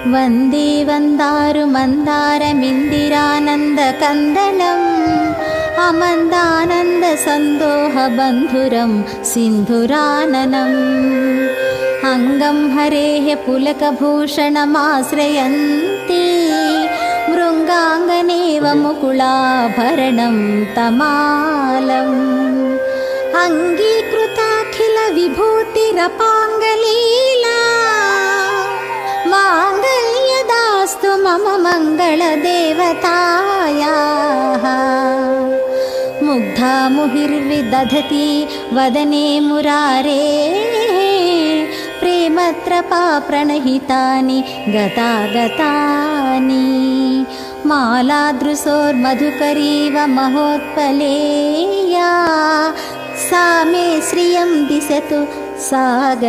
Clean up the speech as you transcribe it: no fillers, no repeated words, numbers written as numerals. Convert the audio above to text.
वन्दे वन्दारु मन्दारमिन्दिरानन्दकन्दलम् अमन्दानन्दसन्दोहबन्धुरं सिन्धुराननम् अङ्गं हरेः पुलकभूषणमाश्रयन्ती मृङ्गाङ्गनेव मुकुलाभरणं तमालम् अङ्गीकृताखिलविभूतिरपाङ्गलीला माङ्गल्यदास्तु मम मङ्गलदेवतायाः मुग्धा मुहिर्विदधति वदने मुरारेः प्रेमत्रपा प्रणहितानि गतागतानि मालादृशोर्मधुकरीव महोत्पलेया सा मे श्रियं दिशतु सागरसन्भवायाः।